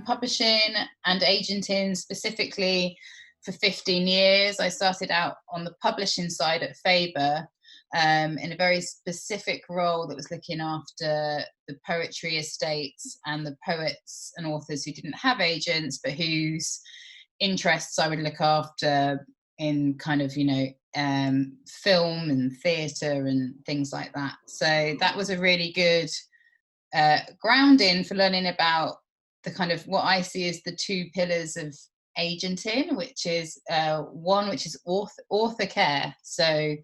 publishing and agenting specifically for 15 years. I started out on the publishing side at Faber, in a very specific role that was looking after the poetry estates and the poets and authors who didn't have agents, but whose interests I would look after in kind of, film and theatre and things like that. So that was a really good grounding for learning about the kind of what I see as the two pillars of agenting, which is one, which is author care. So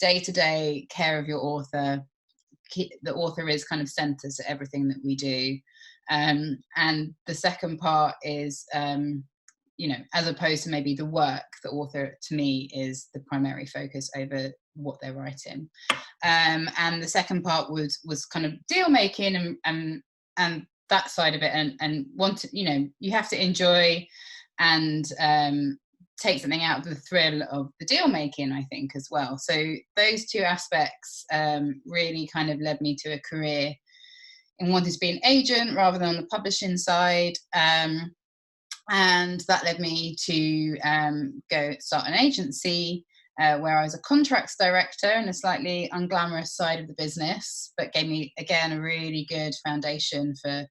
day-to-day care of your author. The author is kind of centre to everything that we do. And the second part is, as opposed to maybe the work, the author to me is the primary focus over what they're writing. And the second part was kind of deal making and that side of it, and you have to enjoy and take something out of the thrill of the deal making, I think, as well. So those two aspects really kind of led me to a career in wanting to be an agent rather than on the publishing side. And that led me to go start an agency where I was a contracts director in a slightly unglamorous side of the business, but gave me, again, a really good foundation for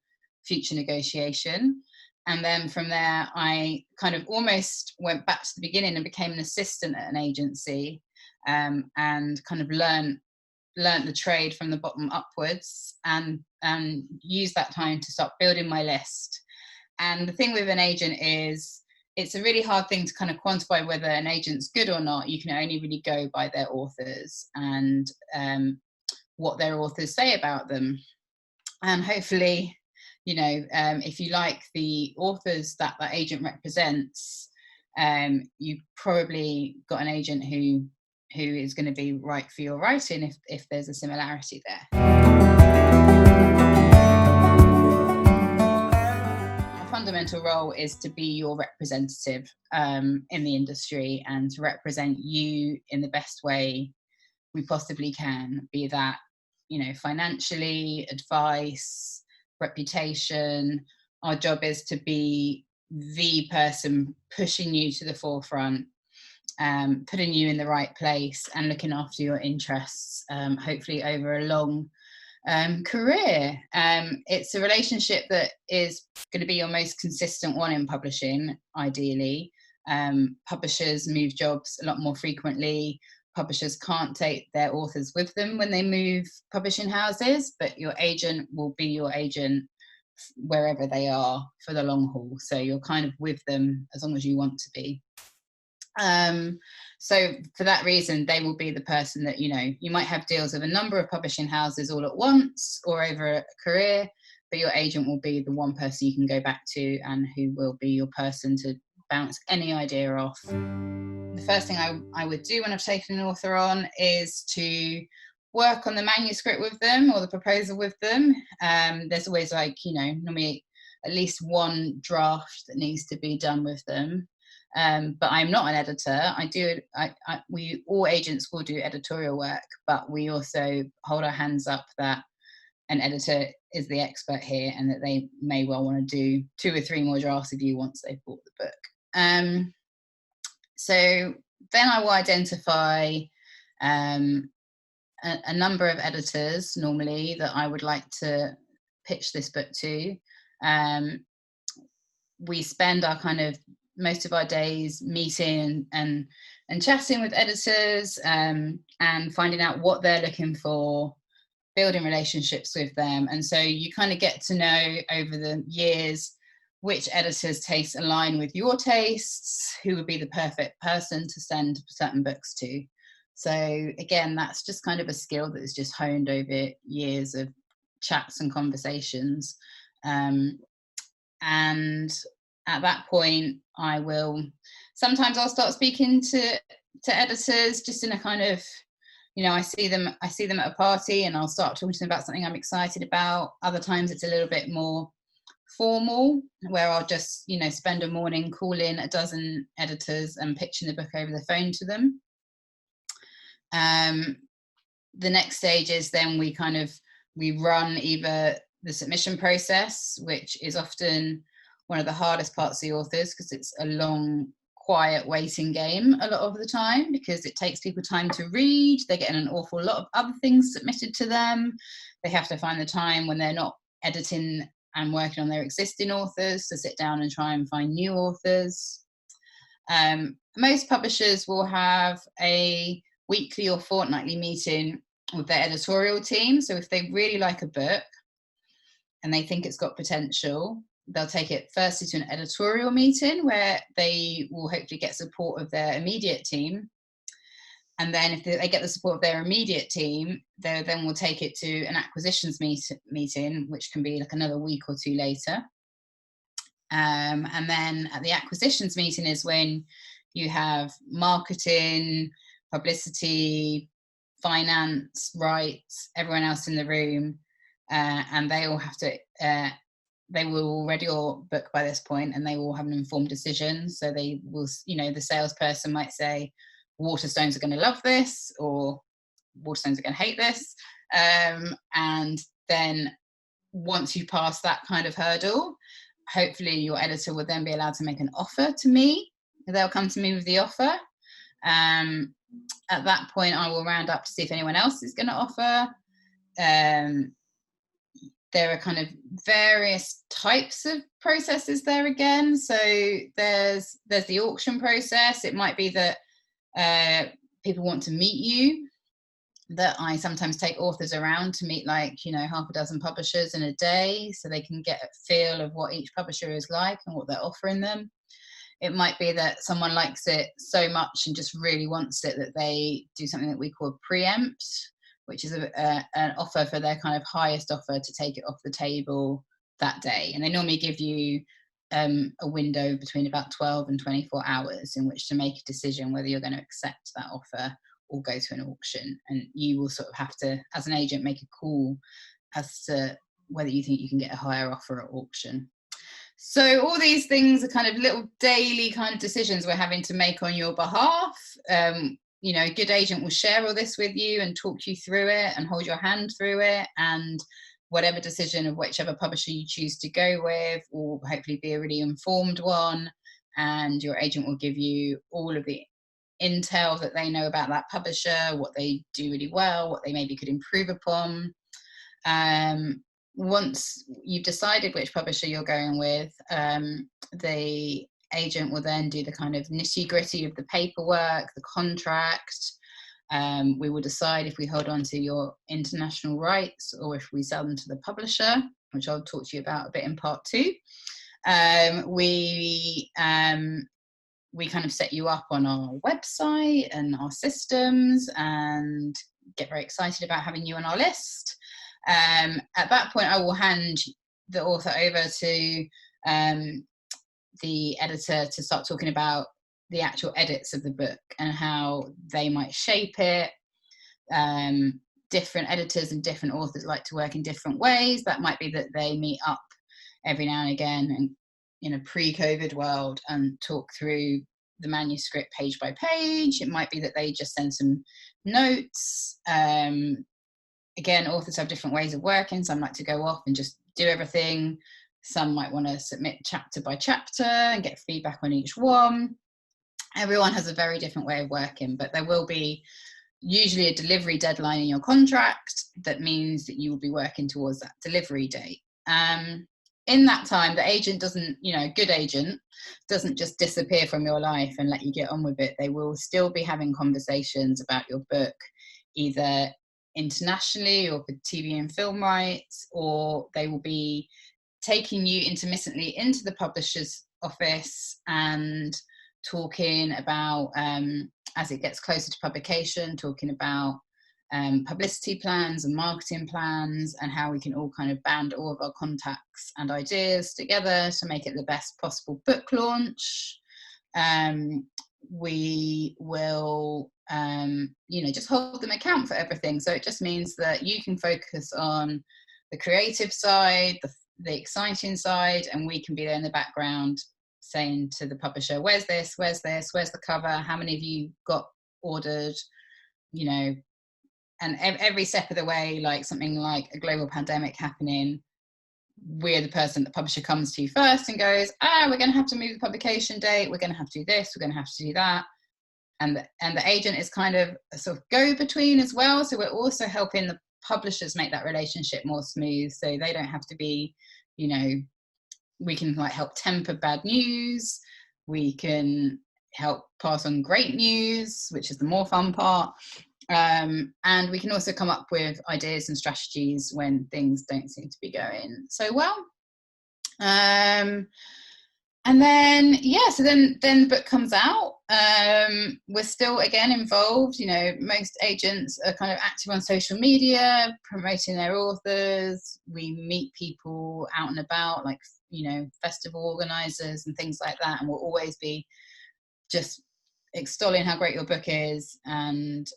future negotiation. And then from there, I kind of almost went back to the beginning and became an assistant at an agency, and kind of learned the trade from the bottom upwards, and used that time to start building my list. And the thing with an agent is it's a really hard thing to kind of quantify whether an agent's good or not. You can only really go by their authors and what their authors say about them. And hopefully, if you like the authors that agent represents, you probably got an agent who is going to be right for your writing if there's a similarity there. Our fundamental role is to be your representative in the industry and to represent you in the best way we possibly can, be that, financially, advice, reputation. Our job is to be the person pushing you to the forefront, putting you in the right place and looking after your interests, hopefully over a long career. It's a relationship that is going to be your most consistent one in publishing, ideally. Publishers move jobs a lot more frequently. Publishers can't take their authors with them when they move publishing houses, but your agent will be your agent wherever they are for the long haul. So you're kind of with them as long as you want to be. So for that reason, they will be the person that, you might have deals with a number of publishing houses all at once or over a career, but your agent will be the one person you can go back to and who will be your person to bounce any idea off. The first thing I would do when I've taken an author on is to work on the manuscript with them or the proposal with them. There's always normally at least one draft that needs to be done with them. But I'm not an editor. We all agents will do editorial work, but we also hold our hands up that an editor is the expert here and that they may well want to do 2 or 3 more drafts of you once they've bought the book. So then I will identify a number of editors normally that I would like to pitch this book to. We spend our kind of most of our days meeting and chatting with editors and finding out what they're looking for, building relationships with them. And so you kind of get to know over the years which editors' tastes align with your tastes, who would be the perfect person to send certain books to. So again, that's just kind of a skill that is just honed over years of chats and conversations. And at that point, sometimes I'll start speaking to editors just in a kind of, I see them at a party and I'll start talking to them about something I'm excited about. Other times it's a little bit more formal, where I'll just, spend a morning calling a dozen editors and pitching the book over the phone to them. The next stage is then we run either the submission process, which is often one of the hardest parts of the authors, because it's a long, quiet waiting game a lot of the time, because it takes people time to read. They're getting an awful lot of other things submitted to them. They have to find the time when they're not editing and working on their existing authors to sit down and try and find new authors. Most publishers will have a weekly or fortnightly meeting with their editorial team. So if they really like a book and they think it's got potential, they'll take it firstly to an editorial meeting where they will hopefully get support of their immediate team. And then if they get the support of their immediate team, they then will take it to an acquisitions meeting, which can be like another week or two later. And then at the acquisitions meeting is when you have marketing, publicity, finance, rights, everyone else in the room, and they all have to they will already all book by this point, and they will have an informed decision. So they will, the salesperson might say, Waterstones are going to love this, or Waterstones are going to hate this. And then once you pass that kind of hurdle, hopefully your editor will then be allowed to make an offer to me. They'll come to me with the offer. At that point, I will round up to see if anyone else is going to offer. There are kind of various types of processes there again. So there's the auction process. It might be that people want to meet you, that I sometimes take authors around to meet half a dozen publishers in a day, so they can get a feel of what each publisher is like and what they're offering them. It might be that someone likes it so much and just really wants it that they do something that we call a preempt, which is an offer for their kind of highest offer to take it off the table that day. And they normally give you a window between about 12 and 24 hours in which to make a decision whether you're going to accept that offer or go to an auction. And you will sort of have to, as an agent, make a call as to whether you think you can get a higher offer at auction. So all these things are kind of little daily kind of decisions we're having to make on your behalf. A good agent will share all this with you and talk you through it and hold your hand through it. And whatever decision of whichever publisher you choose to go with will hopefully be a really informed one. And your agent will give you all of the intel that they know about that publisher, what they do really well, what they maybe could improve upon. Once you've decided which publisher you're going with, the agent will then do the kind of nitty-gritty of the paperwork, the contract. We will decide if we hold on to your international rights or if we sell them to the publisher, which I'll talk to you about a bit in part 2. We kind of set you up on our website and our systems and get very excited about having you on our list. At that point, I will hand the author over to the editor to start talking about the actual edits of the book and how they might shape it. Different editors and different authors like to work in different ways. That might be that they meet up every now and again and in a pre-COVID world and talk through the manuscript page by page. It might be that they just send some notes. Again, authors have different ways of working. Some like to go off and just do everything. Some might want to submit chapter by chapter and get feedback on each one. Everyone has a very different way of working, but there will be usually a delivery deadline in your contract that means that you will be working towards that delivery date. In that time, the agent doesn't, good agent doesn't just disappear from your life and let you get on with it. They will still be having conversations about your book, either internationally or for TV and film rights, or they will be taking you intermittently into the publisher's office and talking about, as it gets closer to publication, talking about publicity plans and marketing plans and how we can all kind of band all of our contacts and ideas together to make it the best possible book launch. We will, just hold them account for everything. So it just means that you can focus on the creative side, the exciting side, and we can be there in the background saying to the publisher, where's this, where's the cover, how many of you got ordered, and every step of the way, like something like a global pandemic happening, we're the person the publisher comes to first and goes, we're going to have to move the publication date, we're going to have to do this, we're going to have to do that. And the agent is kind of a sort of go-between as well. So we're also helping the publishers make that relationship more smooth, so they don't have to be, you know, we can like help temper bad news, we can help pass on great news, which is the more fun part. And we can also come up with ideas and strategies when things don't seem to be going so well. And then, yeah, so then the book comes out. We're still, again, involved. You know, most agents are kind of active on social media, promoting their authors. We meet people out and about, like, you know, festival organisers and things like that. And we'll always be just extolling how great your book is. And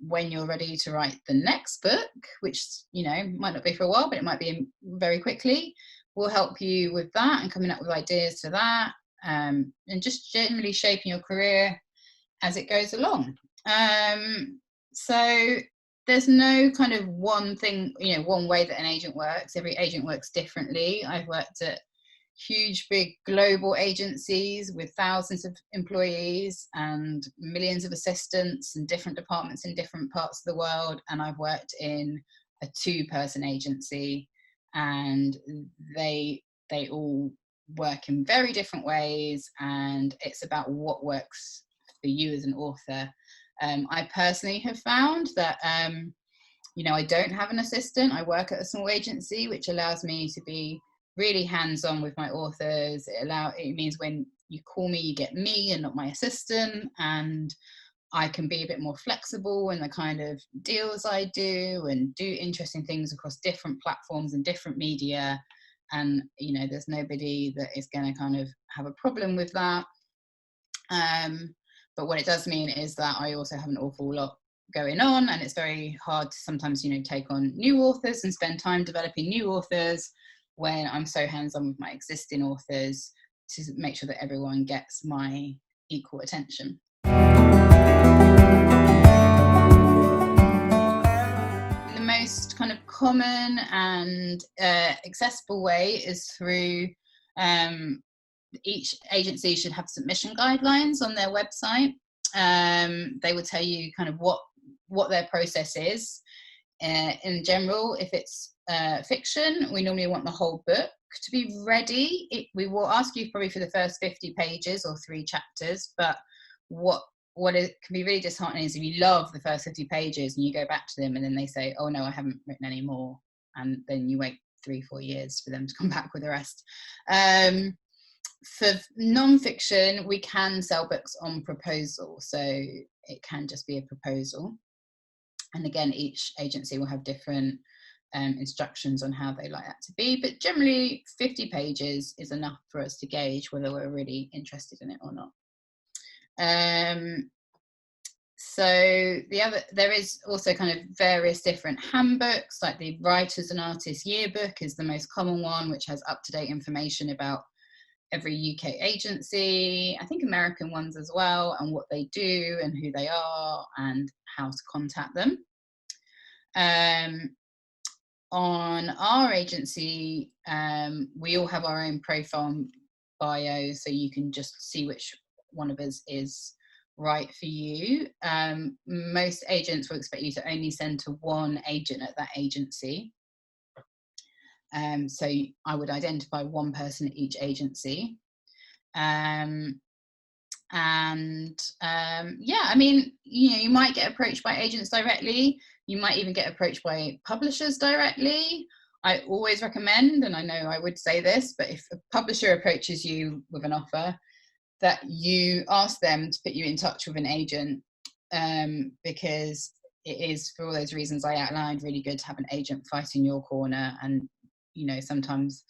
when you're ready to write the next book, which, you know, might not be for a while, but it might be very quickly, we'll help you with that and coming up with ideas for that, and just generally shaping your career as it goes along. So there's no kind of one thing, you know, one way that an agent works. Every agent works differently. I've worked at huge, big global agencies with thousands of employees and millions of assistants and different departments in different parts of the world. And I've worked in a 2-person agency, and they all work in very different ways, and it's about what works for you as an author. I personally have found that you know, I don't have an assistant. I work at a small agency, which allows me to be really hands-on with my authors. It means when you call me, you get me and not my assistant, and I can be a bit more flexible in the kind of deals I do and do interesting things across different platforms and different media. And, you know, there's nobody that is going to kind of have a problem with that. But what it does mean is that I also have an awful lot going on, and it's very hard to sometimes, you know, take on new authors and spend time developing new authors when I'm so hands-on with my existing authors to make sure that everyone gets my equal attention. The most kind of common and accessible way is through each agency should have submission guidelines on their website. They will tell you kind of what their process is. In general, if it's fiction, we normally want the whole book to be ready. We will ask you probably for the first 50 pages or 3 chapters, but what it can be really disheartening is if you love the first 50 pages and you go back to them and then they say, oh no, I haven't written any more, and then you wait 3-4 years for them to come back with the rest. For non-fiction, we can sell books on proposal, so it can just be a proposal. And again, each agency will have different instructions on how they like that to be, but generally 50 pages is enough for us to gauge whether we're really interested in it or not. So there is also kind of various different handbooks, like the Writers and Artists Yearbook is the most common one, which has up-to-date information about every UK agency, I think American ones as well, and what they do and who they are and how to contact them. On our agency, we all have our own profile and bio, so you can just see which one of us is right for you. Most agents will expect you to only send to one agent at that agency. So I would identify one person at each agency. Yeah, I mean, you know, you might get approached by agents directly. You might even get approached by publishers directly. I always recommend, and I know I would say this, but if a publisher approaches you with an offer, that you ask them to put you in touch with an agent, because it is, for all those reasons I outlined, really good to have an agent fighting your corner. And, you know, sometimes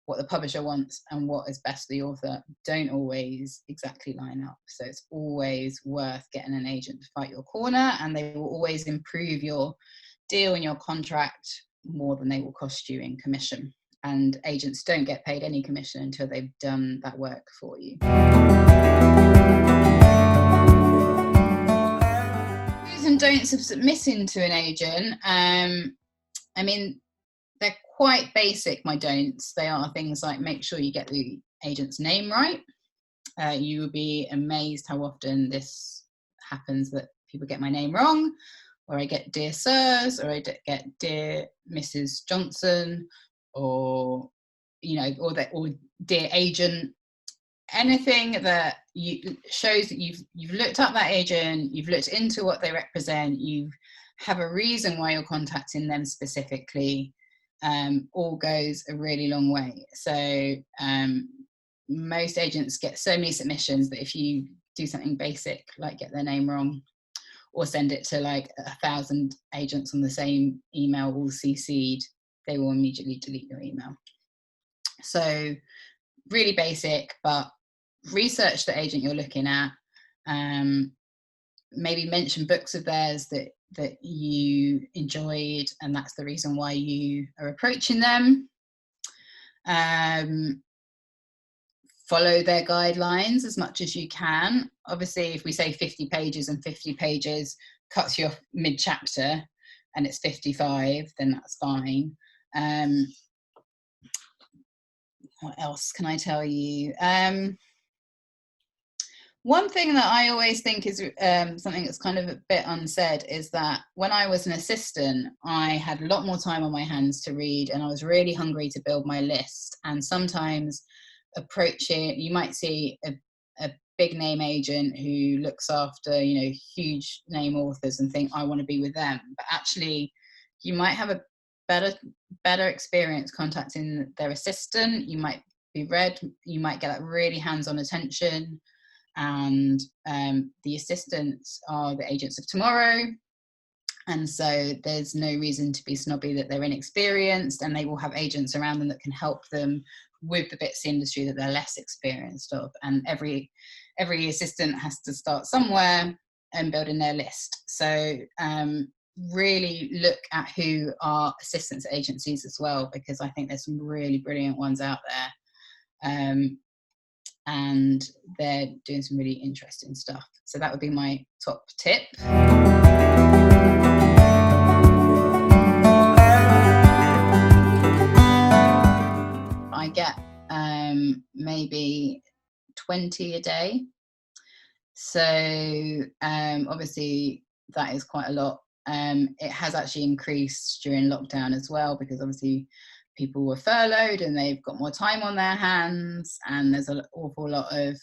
what the publisher wants and what is best for the author don't always exactly line up. So it's always worth getting an agent to fight your corner, and they will always improve your deal and your contract more than they will cost you in commission. And agents don't get paid any commission until they've done that work for you. Do's and don'ts of submitting to an agent. I mean, they're quite basic, my don'ts. They are things like, make sure you get the agent's name right. You will be amazed how often this happens, that people get my name wrong, or I get dear sirs, or I get dear Mrs. Johnson, or or dear agent. Anything that shows that you've looked up that agent, you've looked into what they represent, you have a reason why you're contacting them specifically, all goes a really long way. So most agents get so many submissions that if you do something basic like get their name wrong, or send it to like 1,000 agents on the same email all CC'd, they will immediately delete your email. So really basic, but research the agent you're looking at. Maybe mention books of theirs that you enjoyed, and that's the reason why you are approaching them. Follow their guidelines as much as you can. Obviously, if we say 50 pages and 50 pages cuts you off mid-chapter and it's 55, then that's fine. What else can I tell you? One thing that I always think is something that's kind of a bit unsaid is that when I was an assistant, I had a lot more time on my hands to read, and I was really hungry to build my list. And sometimes approaching, you might see a big name agent who looks after, huge name authors and think, I want to be with them. But actually, you might have a better experience contacting their assistant. You might be read, you might get that really hands-on attention. And the assistants are the agents of tomorrow, and so there's no reason to be snobby that they're inexperienced, and they will have agents around them that can help them with the bits of the industry that they're less experienced of. And every assistant has to start somewhere and building their list. So really look at who are assistants at agencies as well, because I think there's some really brilliant ones out there. And they're doing some really interesting stuff. So that would be my top tip. I get maybe 20 a day. So obviously that is quite a lot. It has actually increased during lockdown as well, because obviously people were furloughed and they've got more time on their hands, and there's an awful lot of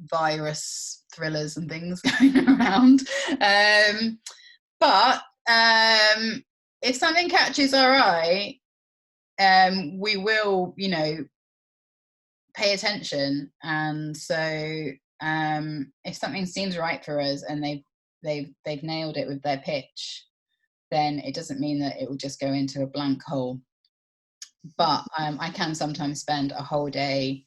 virus thrillers and things going around. But if something catches our eye, we will, pay attention. And so if something seems right for us and they've nailed it with their pitch, then it doesn't mean that it will just go into a blank hole. But I can sometimes spend a whole day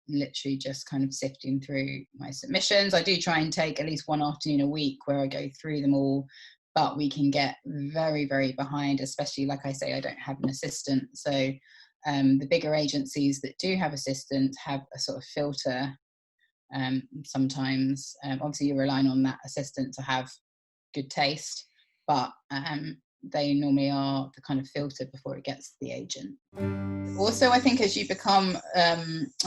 literally just kind of sifting through my submissions. I do try and take at least one afternoon a week where I go through them all, but we can get very, very behind, especially, like I say, I don't have an assistant. So the bigger agencies that do have assistants have a sort of filter sometimes. Obviously, you're relying on that assistant to have good taste, but they normally are the kind of filter before it gets to the agent. Also, I think as you become a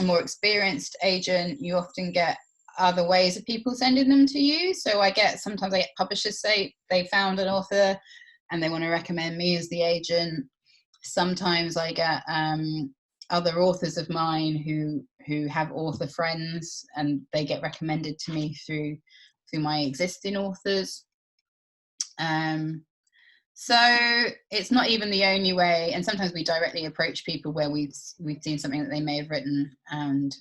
more experienced agent, you often get other ways of people sending them to you. So sometimes I get publishers say they found an author and they want to recommend me as the agent. Sometimes I get other authors of mine who have author friends, and they get recommended to me through my existing authors. So it's not even the only way, and sometimes we directly approach people where we've seen something that they may have written and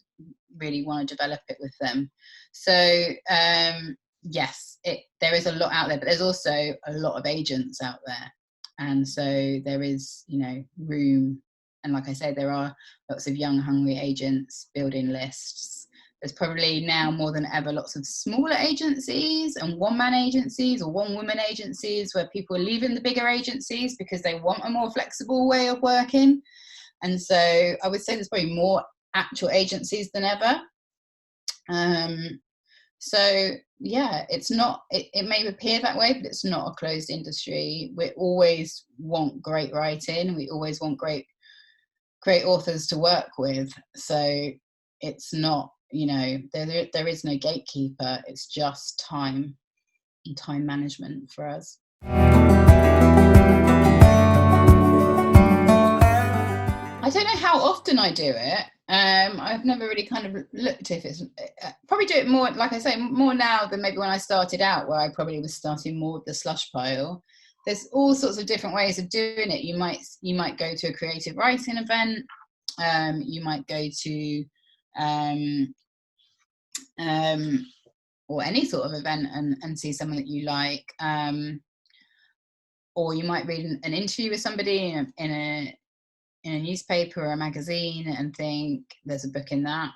really want to develop it with them. So yes, there is a lot out there, but there's also a lot of agents out there, and so there is room. And like I say, there are lots of young, hungry agents building lists. There's probably now more than ever lots of smaller agencies and one-man agencies or one-woman agencies where people are leaving the bigger agencies because they want a more flexible way of working. And so I would say there's probably more actual agencies than ever. So yeah, it's not, it may appear that way, but it's not a closed industry. We always want great writing. We always want great authors to work with. So it's not, there is no gatekeeper. It's just time and time management for us. I don't know how often I do it. I've never really kind of looked if it's, probably do it more, like I say, more now than maybe when I started out, where I probably was starting more with the slush pile. There's all sorts of different ways of doing it. You might go to a creative writing event. You might go to or any sort of event and see someone that you like, or you might read an interview with somebody in a newspaper or a magazine and think there's a book in that.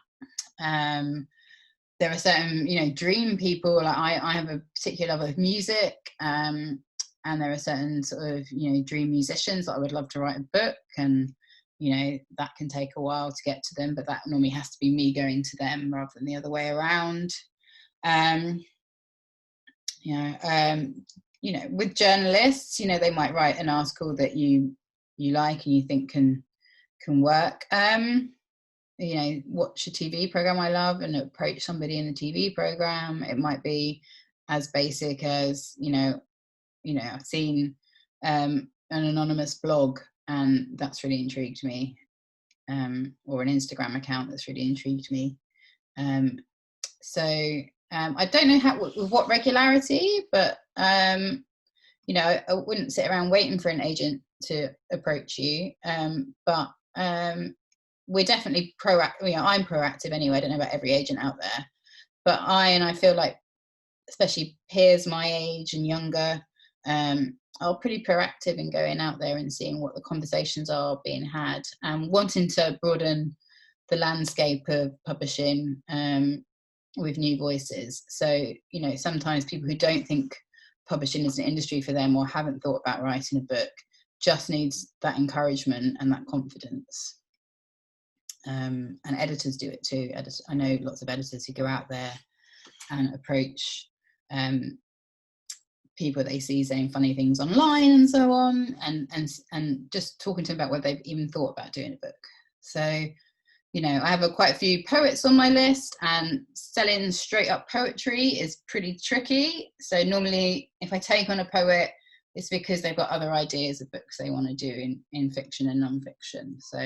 There are certain, dream people. Like I have a particular love of music, and there are certain sort of, dream musicians that I would love to write a book, and that can take a while to get to them, but that normally has to be me going to them rather than the other way around. With journalists, they might write an article that you like and you think can work. Watch a TV program I love and approach somebody in a TV program. It might be as basic as I've seen an anonymous blog and that's really intrigued me, or an Instagram account that's really intrigued me. I don't know with what regularity, but I wouldn't sit around waiting for an agent to approach you. But we're definitely proactive. I'm proactive anyway. I don't know about every agent out there, but I feel like, especially peers my age and younger, are pretty proactive in going out there and seeing what the conversations are being had, and wanting to broaden the landscape of publishing with new voices. So, sometimes people who don't think publishing is an industry for them or haven't thought about writing a book just needs that encouragement and that confidence. And editors do it too. I know lots of editors who go out there and approach people they see saying funny things online and so on, and just talking to them about whether they've even thought about doing a book. So, I have quite a few poets on my list, and selling straight up poetry is pretty tricky. So normally if I take on a poet, it's because they've got other ideas of books they want to do in fiction and non-fiction. So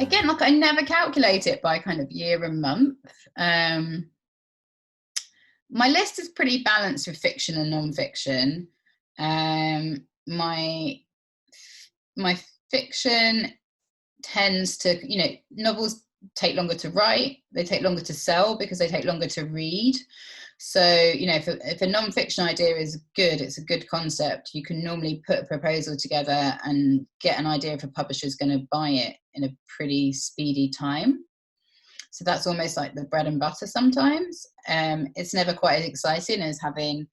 again, I never calculate it by kind of year and month. My list is pretty balanced with fiction and non-fiction. My fiction tends to, novels take longer to write, they take longer to sell because they take longer to read. So, if a non-fiction idea is good, it's a good concept, you can normally put a proposal together and get an idea if a publisher's going to buy it in a pretty speedy time. So that's almost like the bread and butter sometimes. It's never quite as exciting as having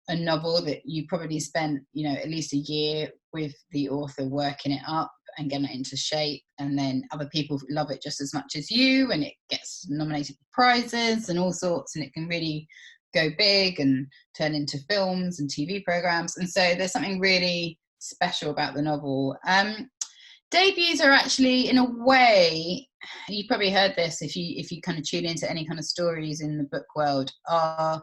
a novel that you probably spent, at least a year with the author working it up and getting it into shape, and then other people love it just as much as you, and it gets nominated for prizes and all sorts, and it can really go big and turn into films and TV programs. And so there's something really special about the novel. Debuts are actually, in a way, you probably heard this if you kind of tune into any kind of stories in the book world, are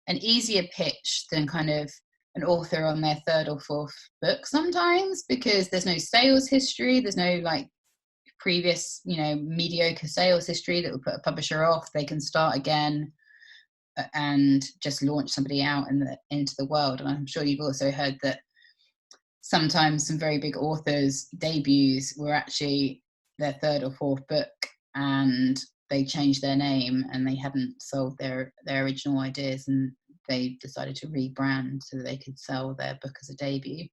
an easier pitch than kind of an author on their third or fourth book sometimes, because there's no sales history, there's no previous mediocre sales history that would put a publisher off. They can start again and just launch somebody out into the world. And I'm sure you've also heard that sometimes some very big authors' debuts were actually their third or fourth book, and they changed their name and they hadn't sold their original ideas, and they decided to rebrand so that they could sell their book as a debut.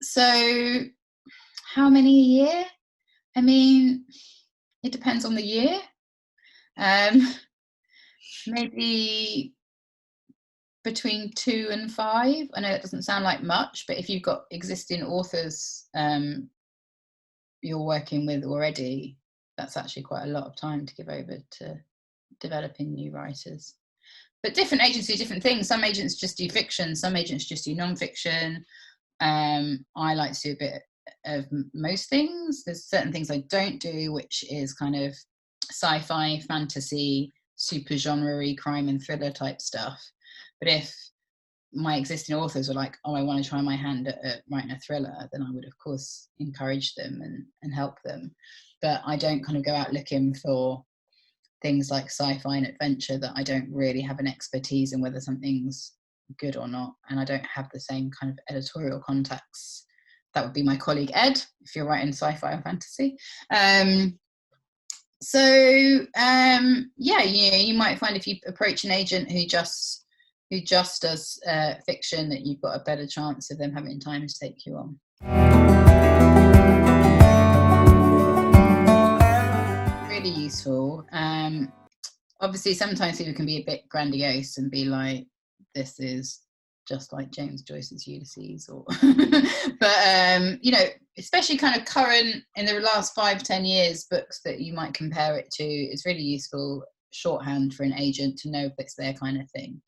So how many a year? I mean, it depends on the year. Maybe between 2 and 5. I know that doesn't sound like much, but if you've got existing authors you're working with already, that's actually quite a lot of time to give over to developing new writers. But different agents do different things. Some agents just do fiction, some agents just do non-fiction. I like to do a bit of most things. There's certain things I don't do, which is kind of sci-fi, fantasy, super genre-y, crime and thriller type stuff. But if my existing authors were like, oh, I want to try my hand at writing a thriller, then I would of course encourage them and help them. But I don't kind of go out looking for things like sci-fi and adventure that I don't really have an expertise in whether something's good or not, and I don't have the same kind of editorial contacts. That would be my colleague Ed, if you're writing sci-fi or fantasy. Yeah, you might find if you approach an agent who just does fiction, that you've got a better chance of them having time to take you on. Really useful. Obviously, sometimes people can be a bit grandiose and be like, this is just like James Joyce's Ulysses, or but especially kind of current in the last 5-10 years books that you might compare it to, is really useful shorthand for an agent to know if it's their kind of thing.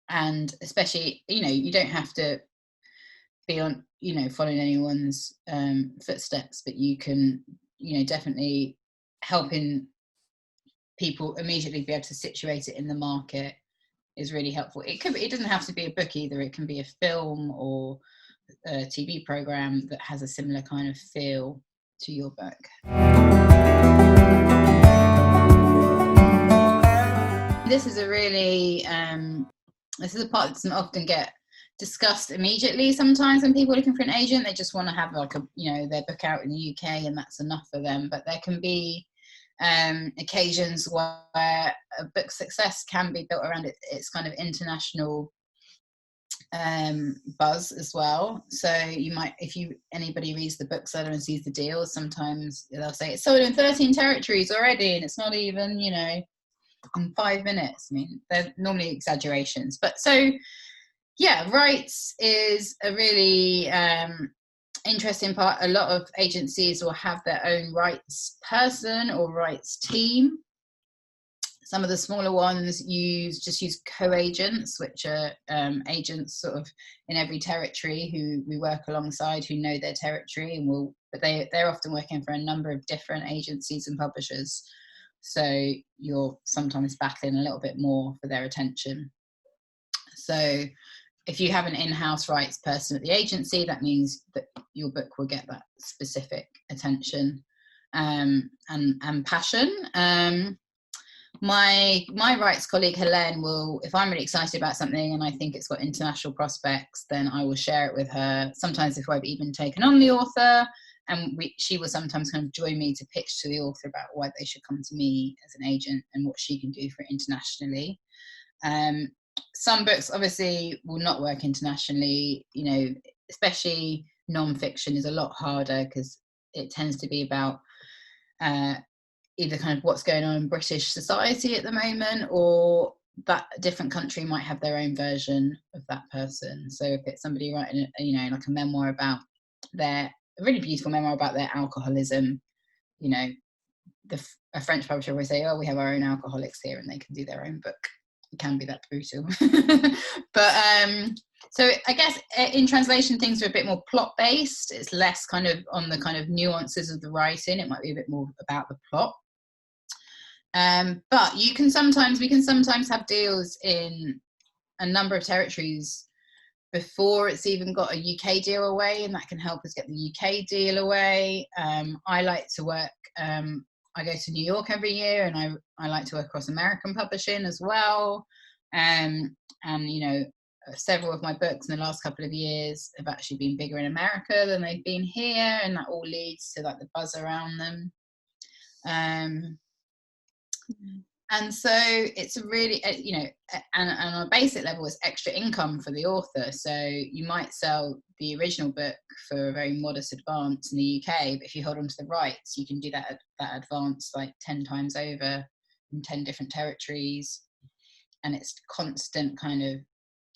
And especially, you don't have to be on, following anyone's footsteps, but you can, definitely helping people immediately be able to situate it in the market is really helpful. It doesn't have to be a book either. It can be a film or a TV program that has a similar kind of feel to your book. This is a really, this is a part that doesn't often get discussed immediately. Sometimes when people are looking for an agent, they just want to have like their book out in the UK and that's enough for them. But there can be occasions where a book's success can be built around its kind of international buzz as well. So you might, if anybody reads the book seller and sees the deal, sometimes they'll say it's sold in 13 territories already, and it's not even in 5 minutes. I mean, they're normally exaggerations, but so yeah, rights is a really interesting part. A lot of agencies will have their own rights person or rights team. Some of the smaller ones just use co-agents, which are agents sort of in every territory who we work alongside, who know their territory, but they're often working for a number of different agencies and publishers. So you're sometimes battling a little bit more for their attention. So if you have an in-house rights person at the agency, that means that your book will get that specific attention and passion. My rights colleague Helene will, if I'm really excited about something and I think it's got international prospects, then I will share it with her. Sometimes if I've even taken on the author, and she will sometimes kind of join me to pitch to the author about why they should come to me as an agent and what she can do for it internationally. Some books obviously will not work internationally, especially non-fiction is a lot harder because it tends to be about either kind of what's going on in British society at the moment, or that a different country might have their own version of that person. So if it's somebody writing, like a memoir about a really beautiful memoir about their alcoholism, a French publisher will say, oh, we have our own alcoholics here, and they can do their own book. It can be that brutal. But so I guess in translation things are a bit more plot based. It's less kind of on the kind of nuances of the writing. It might be a bit more about the plot. But we can sometimes have deals in a number of territories before it's even got a UK deal away, and that can help us get the UK deal away. I like to work, I go to New York every year, and I like to work across American publishing as well. And several of my books in the last couple of years have actually been bigger in America than they've been here, and that all leads to like the buzz around them. And so it's a really, and on a basic level, it's extra income for the author. So you might sell the original book for a very modest advance in the UK, but if you hold on to the rights, you can do that advance like 10 times over in 10 different territories. And it's constant kind of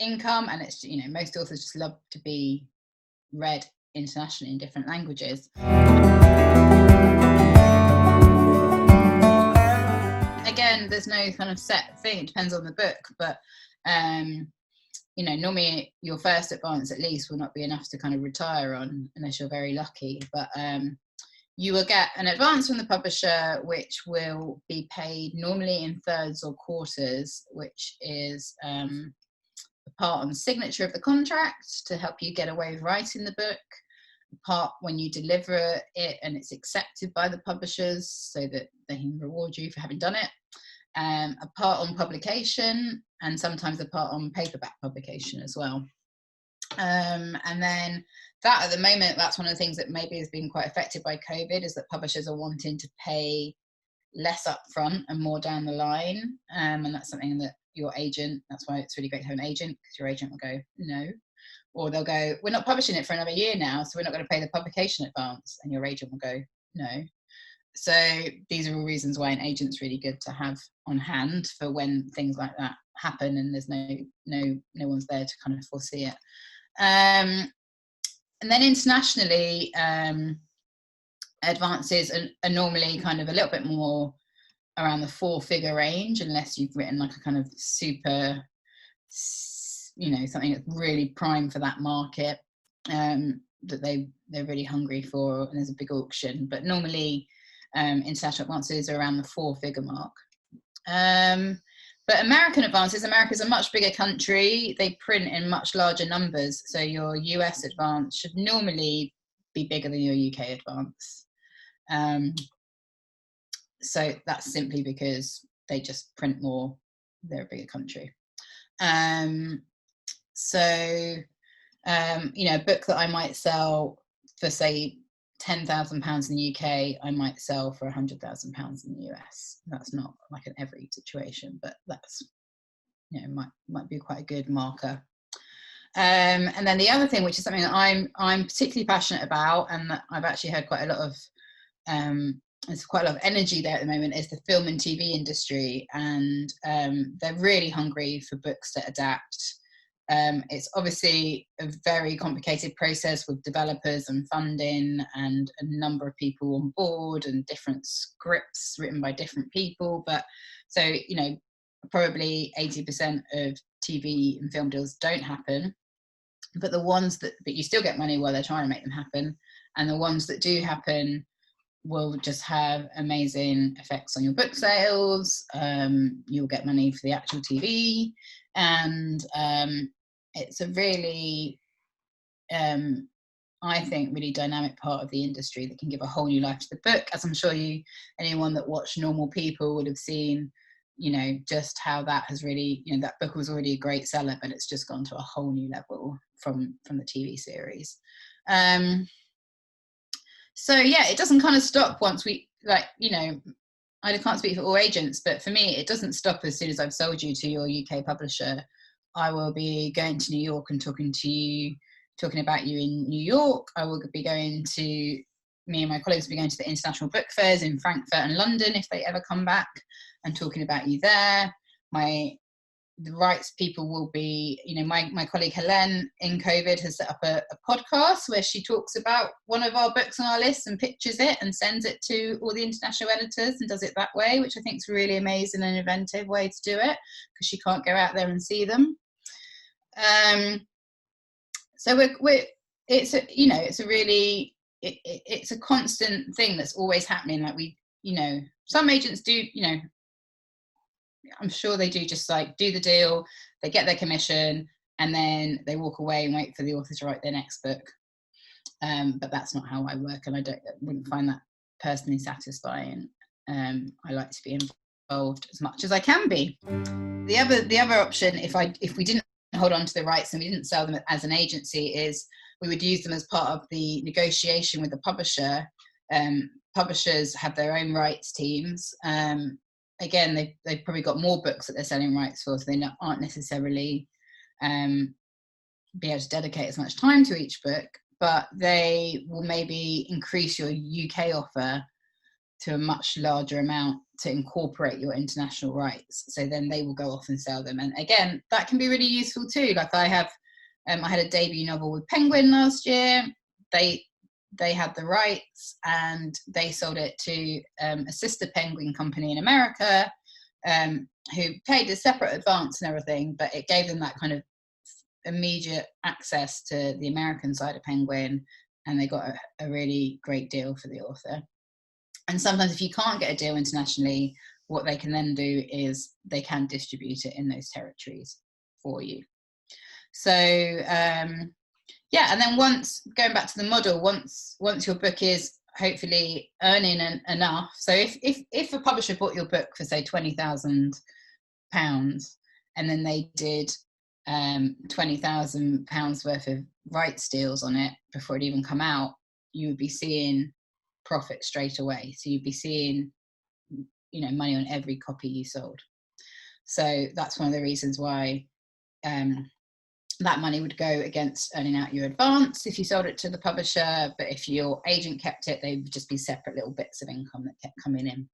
income. And it's, most authors just love to be read internationally in different languages. Again, there's no kind of set thing, it depends on the book, but you know, normally your first advance at least will not be enough to kind of retire on, unless you're very lucky. But you will get an advance from the publisher, which will be paid normally in thirds or quarters, which is a part on the signature of the contract to help you get away with writing the book, a part when you deliver it and it's accepted by the publishers so that they can reward you for having done it, a part on publication, and sometimes a part on paperback publication as well. And then that, at the moment, that's one of the things that maybe has been quite affected by COVID, is that publishers are wanting to pay less upfront and more down the line. And that's something that your agent, that's why it's really great to have an agent, because your agent will go, no. Or they'll go, we're not publishing it for another year now, so we're not going to pay the publication advance. And your agent will go, no. So these are all reasons why an agent's really good to have on hand for when things like that happen and there's no one's there to kind of foresee it. And then internationally, advances are normally kind of a little bit more around the 4-figure range, unless you've written like a kind of super, you know, something that's really prime for that market, that they're really hungry for, and there's a big auction. But normally international advances are around the 4-figure mark. But American advances, America's a much bigger country. They print in much larger numbers. So your US advance should normally be bigger than your UK advance. So that's simply because they just print more. They're a bigger country. So, you know, a book that I might sell for, say, £10,000 in the UK, I might sell for £100,000 in the US. That's not like in every situation, but that's, you know, might be quite a good marker. And then the other thing, which is something that I'm particularly passionate about, and that I've actually had quite a lot of there's quite a lot of energy there at the moment, is the film and TV industry, and they're really hungry for books that adapt. It's obviously a very complicated process with developers and funding and a number of people on board and different scripts written by different people. But so, you know, probably 80% of TV and film deals don't happen, but the ones that you still get money while they're trying to make them happen. And the ones that do happen will just have amazing effects on your book sales. You'll get money for the actual TV, and it's a really, I think, really dynamic part of the industry that can give a whole new life to the book. As I'm sure anyone that watched Normal People would have seen, you know, just how that has really, you know, that book was already a great seller, but it's just gone to a whole new level from the TV series. So yeah, it doesn't kind of stop once we, like, you know, I can't speak for all agents, but for me, it doesn't stop as soon as I've sold you to your UK publisher. I will be going to New York and talking about you in New York. I will be going to, me and my colleagues will be going to the international book fairs in Frankfurt and London if they ever come back, and talking about you there. The rights people will be, you know, my colleague Helene in COVID has set up a podcast where she talks about one of our books on our list and pitches it and sends it to all the international editors and does it that way, which I think is a really amazing and inventive way to do it, because she can't go out there and see them. So it's a, you know, it's a really, it's a constant thing that's always happening. Like you know, some agents do, you know, I'm sure they do just like do the deal, they get their commission, and then they walk away and wait for the author to write their next book. But that's not how I work, and I wouldn't find that personally satisfying. I like to be involved as much as I can be. The other option, if we didn't hold on to the rights and we didn't sell them as an agency, is we would use them as part of the negotiation with the publisher. Publishers have their own rights teams. Again, they've probably got more books that they're selling rights for, so they aren't necessarily be able to dedicate as much time to each book, but they will maybe increase your UK offer to a much larger amount to incorporate your international rights. So then they will go off and sell them. And again, that can be really useful too. Like I had a debut novel with Penguin last year. they had the rights, and they sold it to a sister penguin company in America, who paid a separate advance and everything, but it gave them that kind of immediate access to the American side of Penguin, and they got a really great deal for the author. And sometimes if you can't get a deal internationally, what they can then do is they can distribute it in those territories for you. So yeah, and then once, going back to the model, once your book is hopefully earning enough, so if a publisher bought your book for say £20,000, and then they did £20,000 worth of rights deals on it before it even come out, you would be seeing profit straight away. So you'd be seeing, you know, money on every copy you sold. So that's one of the reasons why that money would go against earning out your advance if you sold it to the publisher, but if your agent kept it, they would just be separate little bits of income that kept coming in.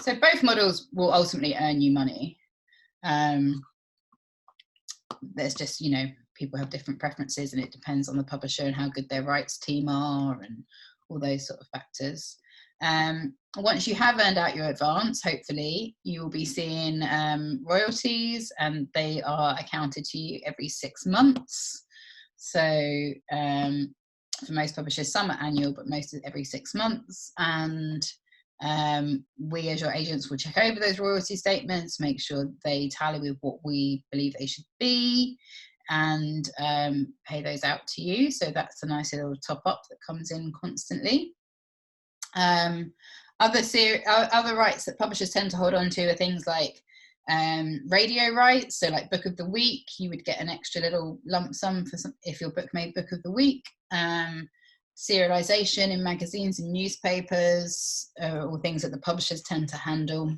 So both models will ultimately earn you money. There's just, you know, people have different preferences, and it depends on the publisher and how good their rights team are and all those sort of factors. Once you have earned out your advance, hopefully you will be seeing royalties, and they are accounted to you every 6 months. So for most publishers, some are annual, but most are every 6 months. And we as your agents will check over those royalty statements, make sure they tally with what we believe they should be, and pay those out to you. So that's a nice little top up that comes in constantly. Other rights that publishers tend to hold on to are things like radio rights. So like Book of the Week, you would get an extra little lump sum for if your book made Book of the Week. Serialization in magazines and newspapers, or things that the publishers tend to handle.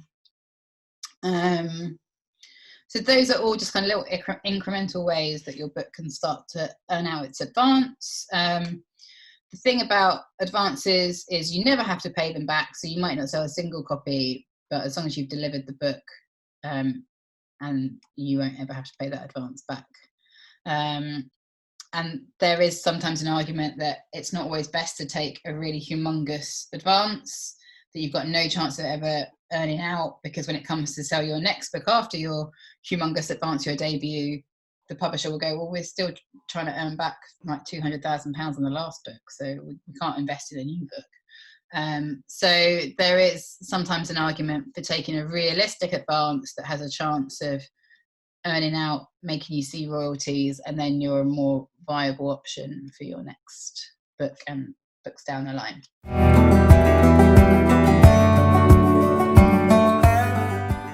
So those are all just kind of little incremental ways that your book can start to earn out its advance. The thing about advances is you never have to pay them back, so you might not sell a single copy, but as long as you've delivered the book, and you won't ever have to pay that advance back. And there is sometimes an argument that it's not always best to take a really humongous advance that you've got no chance of ever earning out, because when it comes to sell your next book after your humongous advance, your debut, the publisher will go, well, we're still trying to earn back like £200,000 on the last book, so we can't invest in a new book. So there is sometimes an argument for taking a realistic advance that has a chance of earning out, making you see royalties, and then you're a more viable option for your next book and books down the line.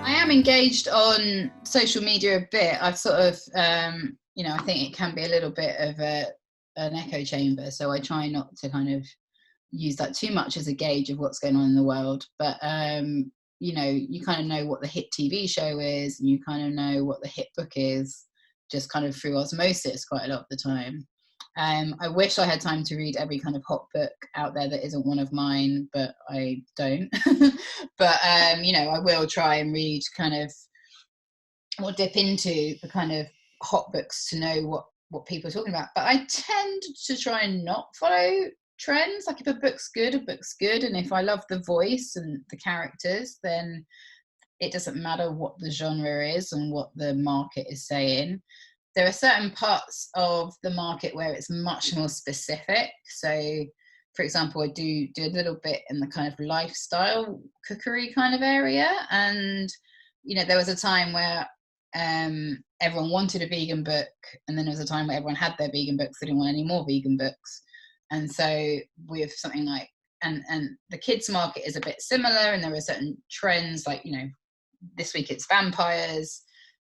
I am engaged on social media a bit. I've sort of, you know, I think it can be a little bit of an echo chamber, so I try not to kind of use that too much as a gauge of what's going on in the world. But you know, you kind of know what the hit TV show is, and you kind of know what the hit book is, just kind of through osmosis quite a lot of the time. I wish I had time to read every kind of hot book out there that isn't one of mine, but I don't. But you know, I will try and read kind of, or dip into the kind of hot books to know what people are talking about. But I tend to try and not follow trends. Like if a book's good, and if I love the voice and the characters, then it doesn't matter what the genre is and what the market is saying. There are certain parts of the market where it's much more specific. So for example, I do a little bit in the kind of lifestyle cookery kind of area, and you know, there was a time where everyone wanted a vegan book, and then there was a time where everyone had their vegan books, they didn't want any more vegan books. And so with something like, and the kids market is a bit similar, and there are certain trends, like, you know, this week it's vampires,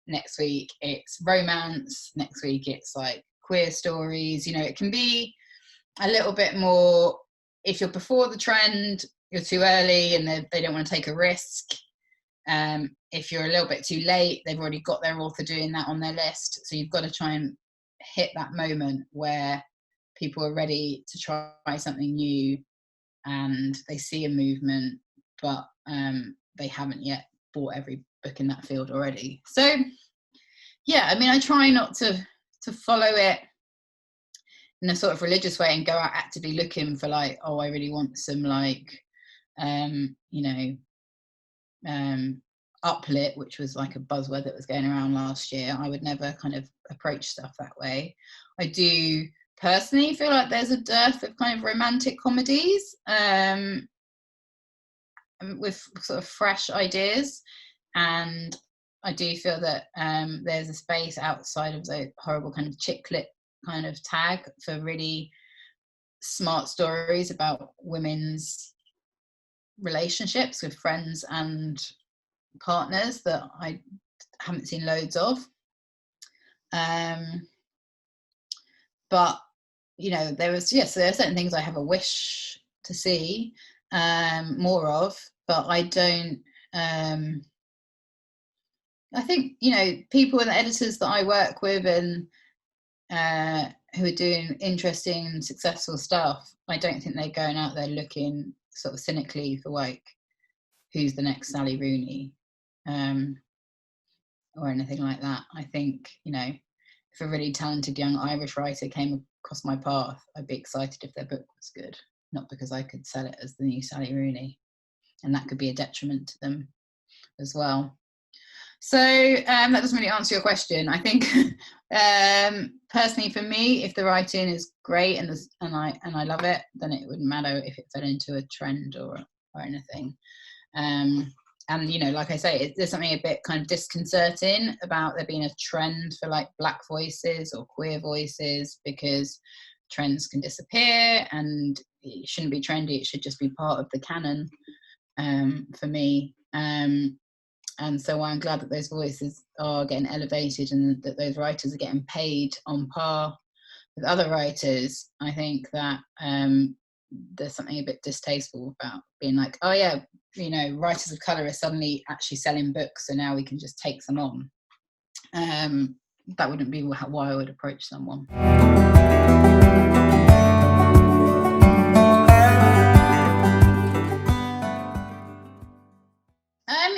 next week it's romance, next week it's like queer stories. You know, it can be a little bit more, if you're before the trend, you're too early and they don't want to take a risk. If you're a little bit too late, they've already got their author doing that on their list. So you've got to try and hit that moment where people are ready to try something new and they see a movement, but they haven't yet bought every book in that field already. So yeah, I mean, I try not to follow it in a sort of religious way and go out actively looking for like, oh, I really want some like, uplit, which was like a buzzword that was going around last year. I would never kind of approach stuff that way. I do personally feel like there's a dearth of kind of romantic comedies with sort of fresh ideas, and I do feel that there's a space outside of the horrible kind of chick lit kind of tag for really smart stories about women's relationships with friends and partners that I haven't seen loads of. But there are certain things I have a wish to see more of, but I don't. I think people and the editors that I work with and who are doing interesting, successful stuff, I don't think they're going out there looking sort of cynically for like who's the next Sally Rooney or anything like that. I think if a really talented young Irish writer came across my path, I'd be excited if their book was good, not because I could sell it as the new Sally Rooney, and that could be a detriment to them as well. So that doesn't really answer your question. I think personally for me, if the writing is great and I love it, then it wouldn't matter if it fell into a trend or anything. And like I say, there's something a bit kind of disconcerting about there being a trend for like Black voices or queer voices, because trends can disappear and it shouldn't be trendy. It should just be part of the canon for me. And so I'm glad that those voices are getting elevated and that those writers are getting paid on par with other writers. I think that there's something a bit distasteful about being like, oh yeah, writers of colour are suddenly actually selling books, so now we can just take them on. That wouldn't be why I would approach someone.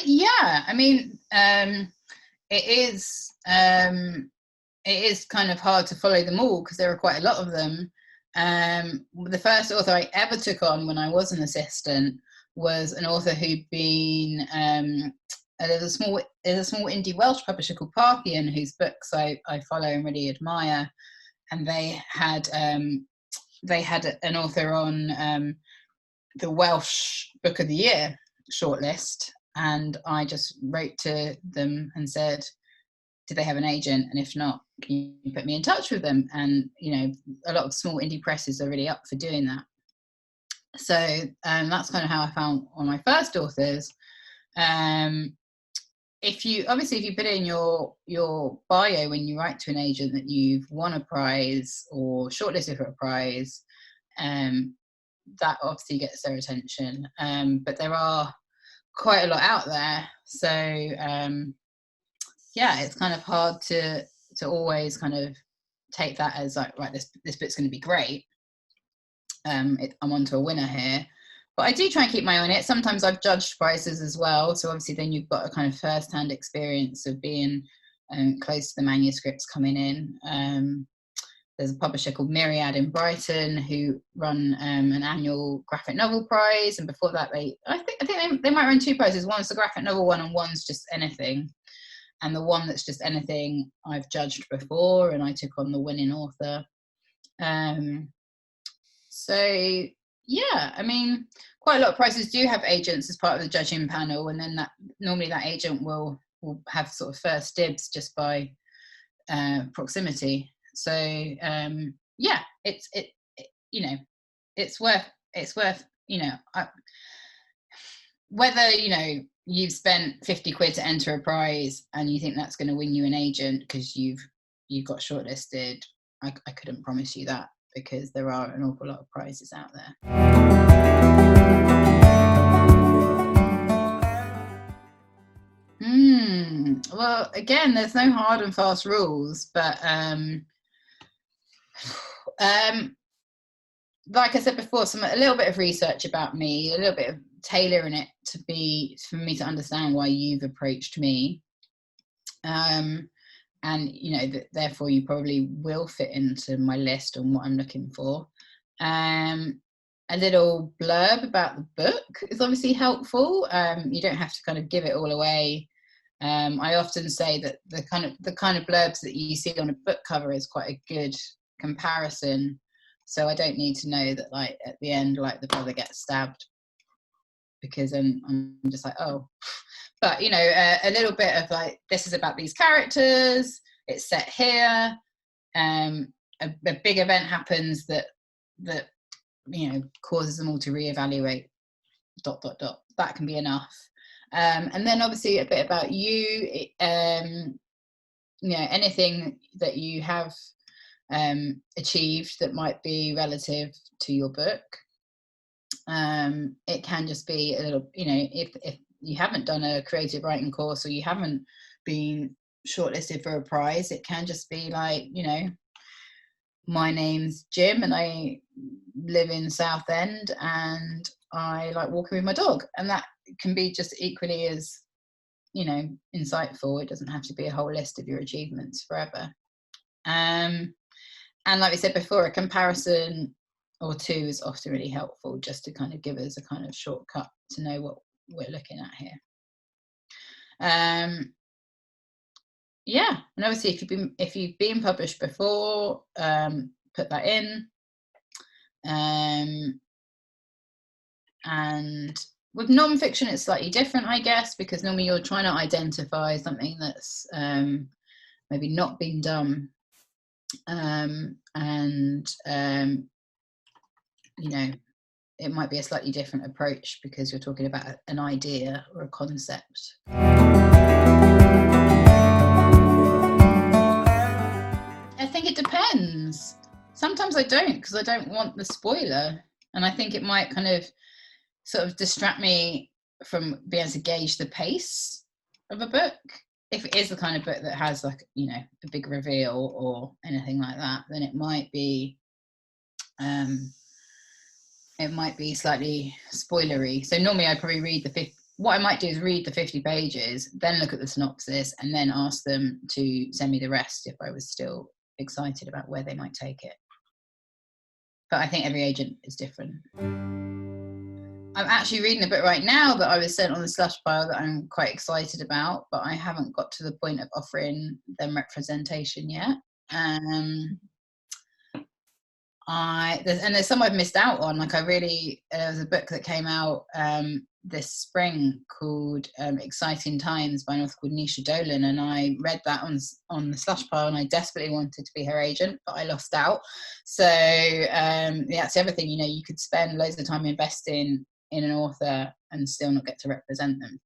Yeah, I mean, it is kind of hard to follow them all because there are quite a lot of them. The first author I ever took on when I was an assistant was an author who'd been there's a small indie Welsh publisher called Parthian, whose books I follow and really admire, and they had an author on the Welsh Book of the Year shortlist, and I just wrote to them and said, did they have an agent, and if not, can you put me in touch with them? And a lot of small indie presses are really up for doing that. So that's kind of how I found one of my first authors. If you put in your bio when you write to an agent that you've won a prize or shortlisted for a prize, that obviously gets their attention. But there are quite a lot out there, so it's kind of hard to always kind of take that as like, right, this book's going to be great. I'm onto a winner here, but I do try and keep my eye on it. Sometimes I've judged prizes as well, so obviously then you've got a kind of first-hand experience of being close to the manuscripts coming in. There's a publisher called Myriad in Brighton who run an annual graphic novel prize, and before that I think they might run two prizes. One's the graphic novel one and one's just anything. And the one that's just anything I've judged before, and I took on the winning author. So yeah, I mean, quite a lot of prizes do have agents as part of the judging panel, and then normally that agent will have sort of first dibs just by proximity. So yeah, it's worth whether you've spent 50 quid to enter a prize and you think that's going to win you an agent because you've got shortlisted. I couldn't promise you that, because there are an awful lot of prizes out there. Well, again, there's no hard and fast rules, but like I said before, a little bit of research about me, a little bit of tailoring it for me to understand why you've approached me, and and you know that therefore you probably will fit into my list on what I'm looking for. A little blurb about the book is obviously helpful. You don't have to kind of give it all away. I often say that the kind of blurbs that you see on a book cover is quite a good comparison. So I don't need to know that, like, at the end, like, the brother gets stabbed, because then I'm just like, oh. But you know, a little bit of like, this is about these characters. It's set here. A big event happens that you know causes them all to reevaluate. ... That can be enough. And then obviously a bit about you. You know, anything that you have achieved that might be relative to your book. It can just be a little, you know, if you haven't done a creative writing course or you haven't been shortlisted for a prize, it can just be like, you know, my name's Jim and I live in Southend and I like walking with my dog. And that can be just equally as, you know, insightful. It doesn't have to be a whole list of your achievements forever. And like we said before, a comparison or two is often really helpful, just to kind of give us a kind of shortcut to know what we're looking at here. Yeah, and obviously if you've been published before, put that in. And with non-fiction, it's slightly different, I guess, because normally you're trying to identify something that's maybe not been done, you know, it might be a slightly different approach because you're talking about an idea or a concept. I think it depends. Sometimes I don't, because I don't want the spoiler, and I think it might kind of sort of distract me from being able to gauge the pace of a book. If it is the kind of book that has, like, you know, a big reveal or anything like that, then it might be slightly spoilery. So normally I'd probably read what I might do is read the 50 pages, then look at the synopsis, and then ask them to send me the rest if I was still excited about where they might take it. But I think every agent is different. I'm actually reading a book right now that I was sent on the slush pile that I'm quite excited about, but I haven't got to the point of offering them representation yet. There's some I've missed out on. Like, there was a book that came out this spring called Exciting Times by an author called Nisha Dolan, and I read that on the slush pile, and I desperately wanted to be her agent, but I lost out. So yeah, it's everything. You know, you could spend loads of time investing in an author and still not get to represent them.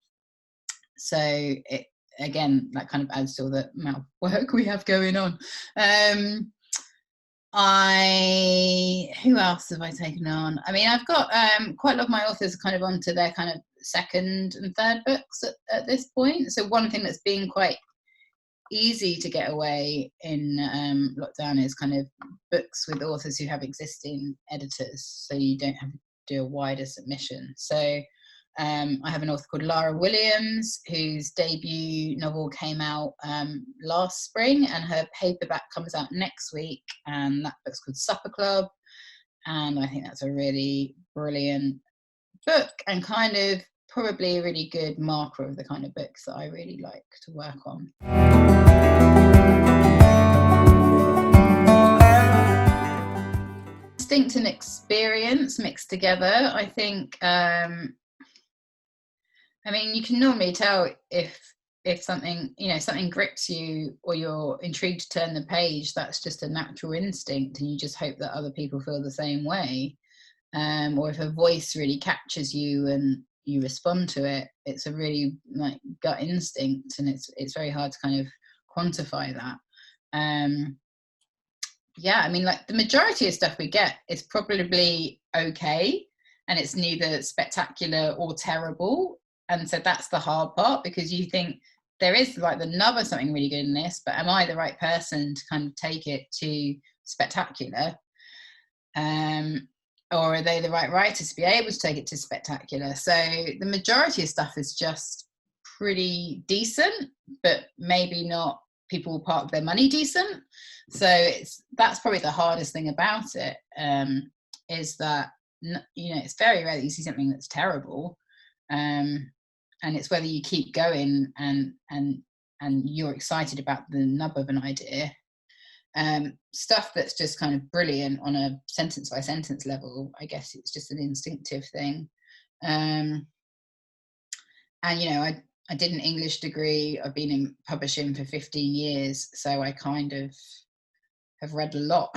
So it, again, that kind of adds to all the amount of work we have going on. Who else have I taken on? I mean, I've got quite a lot of my authors kind of onto their kind of second and third books at this point. So one thing that's been quite easy to get away in lockdown is kind of books with authors who have existing editors, so you don't have to do a wider submission. So I have an author called Lara Williams, whose debut novel came out last spring, and her paperback comes out next week, and that book's called Supper Club, and I think that's a really brilliant book and kind of probably a really good marker of the kind of books that I really like to work on. Instinct and experience mixed together, I think. I mean, you can normally tell if something, you know, something grips you or you're intrigued to turn the page. That's just a natural instinct, and you just hope that other people feel the same way. Or if a voice really captures you and you respond to it, it's a really like gut instinct, and it's very hard to kind of quantify that. Yeah, I mean, like, the majority of stuff we get is probably okay, and it's neither spectacular or terrible. And so that's the hard part, because you think there is like the nub of something really good in this, but am I the right person to kind of take it to spectacular? Or are they the right writers to be able to take it to spectacular? So the majority of stuff is just pretty decent, but maybe not people will park their money decent. So that's probably the hardest thing about it, is that, you know, it's very rare that you see something that's terrible, and it's whether you keep going and you're excited about the nub of an idea. Stuff that's just kind of brilliant on a sentence by sentence level, I guess it's just an instinctive thing. And you know, I did an English degree. I've been in publishing for 15 years, so I kind of have read a lot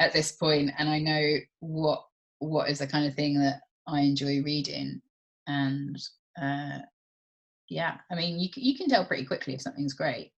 at this point, and I know what is the kind of thing that I enjoy reading. And yeah, I mean, you can tell pretty quickly if something's great.